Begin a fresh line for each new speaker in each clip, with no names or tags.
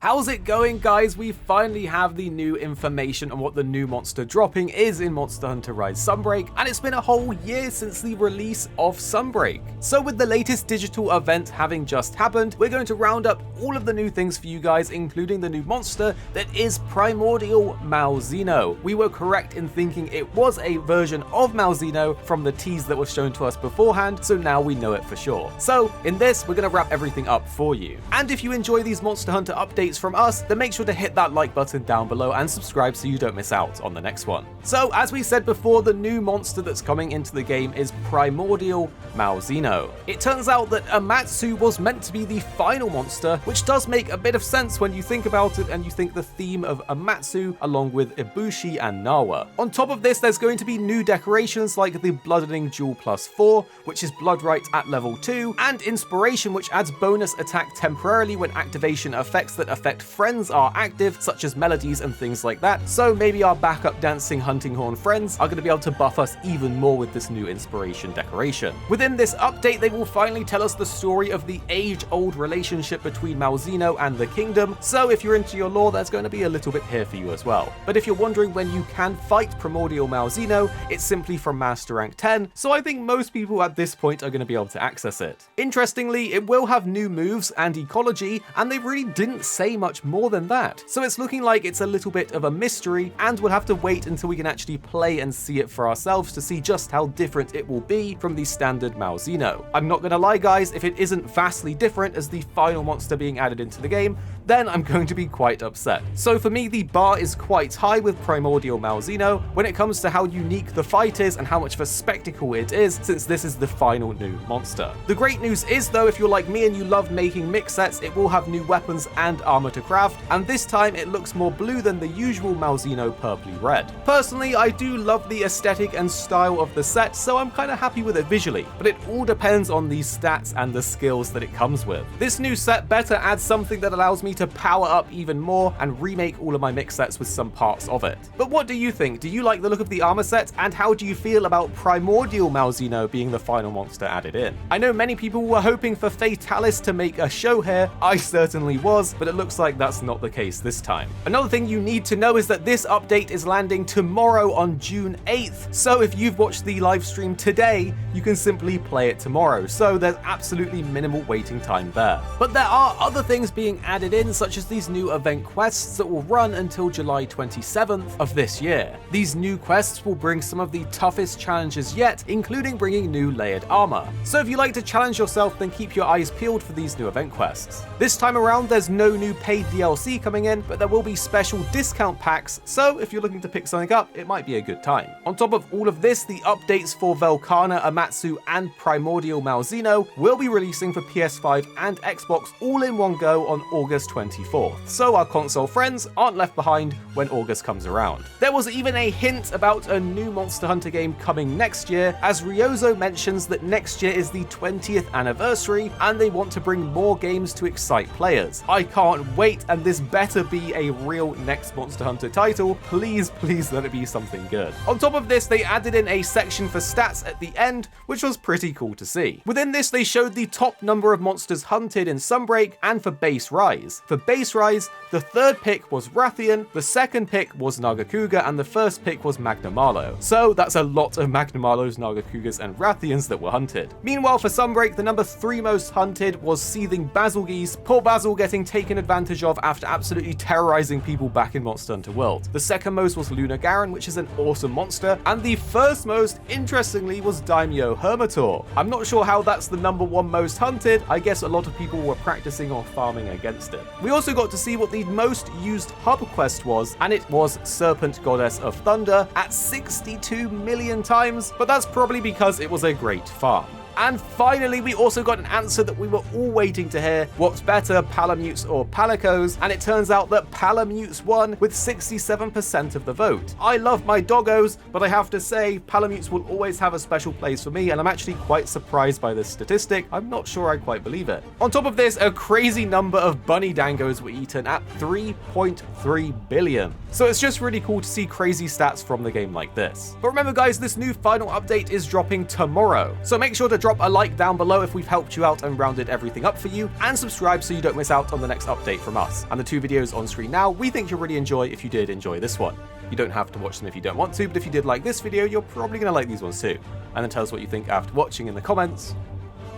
How's it going, guys? We finally have the new information on what the new monster dropping is in Monster Hunter Rise Sunbreak, and it's been a whole year since the release of Sunbreak. So with the latest digital event having just happened, we're going to round up all of the new things for you guys, including the new monster that is Primordial Malzeno. We were correct in thinking it was a version of Malzeno from the tease that was shown to us beforehand, so now we know it for sure. So in this, we're going to wrap everything up for you. And if you enjoy these Monster Hunter updates from us, then make sure to hit that like button down below and subscribe so you don't miss out on the next one. So as we said before, the new monster that's coming into the game is Primordial Malzeno. It turns out that Amatsu was meant to be the final monster, which does make a bit of sense when you think about it and you think the theme of Amatsu along with Ibushi and Nawa. On top of this, there's going to be new decorations like the Bloodening Jewel +4, which is Blood Right at level 2, and Inspiration, which adds bonus attack temporarily when activation effects that affect friends are active, such as melodies and things like that. So maybe our backup dancing hunting horn friends are going to be able to buff us even more with this new Inspiration decoration. Within this update, they will finally tell us the story of the age-old relationship between Malzeno and the kingdom, so if you're into your lore, there's going to be a little bit here for you as well. But if you're wondering when you can fight Primordial Malzeno, it's simply from Master Rank 10, so I think most people at this point are going to be able to access it. Interestingly, it will have new moves and ecology, and they really didn't say much more than that, so it's looking like it's a little bit of a mystery, and we'll have to wait until we can actually play and see it for ourselves to see just how different it will be from the standard Malzeno. I'm not gonna lie, guys, if it isn't vastly different as the final monster being added into the game, then I'm going to be quite upset. So for me, the bar is quite high with Primordial Malzeno when it comes to how unique the fight is and how much of a spectacle it is, since this is the final new monster. The great news is, though, if you're like me and you love making mix sets, it will have new weapons and armor to craft, and this time it looks more blue than the usual Malzeno purpley red. Personally, I do love the aesthetic and style of the set, so I'm kind of happy with it visually, but it all depends on the stats and the skills that it comes with. This new set better add something that allows me to power up even more and remake all of my mix sets with some parts of it. But what do you think? Do you like the look of the armor set, and how do you feel about Primordial Malzeno being the final monster added in? I know many people were hoping for Fatalis to make a show here, I certainly was, but it looks like that's not the case this time. Another thing you need to know is that this update is landing tomorrow on June 8th, so if you've watched the live stream today, you can simply play it tomorrow, so there's absolutely minimal waiting time there. But there are other things being added in, such as these new event quests that will run until July 27th of this year. These new quests will bring some of the toughest challenges yet, including bringing new layered armor. So if you like to challenge yourself, then keep your eyes peeled for these new event quests. This time around, there's no new paid DLC coming in, but there will be special discount packs, so if you're looking to pick something up, it might be a good time. On top of all of this, the updates for Velkhana, Amatsu, and Primordial Malzeno will be releasing for PS5 and Xbox all in one go on August 24th, so our console friends aren't left behind when August comes around. There was even a hint about a new Monster Hunter game coming next year, as Ryozo mentions that next year is the 20th anniversary and they want to bring more games to excite players. I can't wait, and this better be a real next Monster Hunter title. Please let it be something good. On top of this, they added in a section for stats at the end, which was pretty cool to see. Within this, they showed the top number of monsters hunted in Sunbreak and for base Rise. For base Rise, the third pick was Rathian, the second pick was Nagakuga, and the first pick was Magnamalo. So that's a lot of Magnamalos, Nagakugas, and Rathians that were hunted. Meanwhile, for Sunbreak, the number 3 most hunted was Seething Basilgeese, poor Basil getting taken advantage of after absolutely terrorizing people back in Monster Hunter World. The second most was Luna Garen, which is an awesome monster, and the first most, interestingly, was Daimyo Hermitor. I'm not sure how that's the number 1 most hunted. I guess a lot of people were practicing or farming against it. We also got to see what the most used hub quest was, and it was Serpent Goddess of Thunder at 62 million times, but that's probably because it was a great farm. And finally, we also got an answer that we were all waiting to hear: what's better, Palamutes or Palicos? And it turns out that Palamutes won with 67% of the vote. I love my doggos, but I have to say, Palamutes will always have a special place for me, and I'm actually quite surprised by this statistic. I'm not sure I quite believe it. On top of this, a crazy number of bunny dangos were eaten at 3.3 billion. So it's just really cool to see crazy stats from the game like this. But remember, guys, this new final update is dropping tomorrow, so make sure to drop a like down below if we've helped you out and rounded everything up for you, and subscribe so you don't miss out on the next update from us. And the 2 videos on screen now, we think you'll really enjoy if you did enjoy this one. You don't have to watch them if you don't want to, but if you did like this video, you're probably going to like these ones too. And then tell us what you think after watching in the comments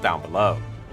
down below.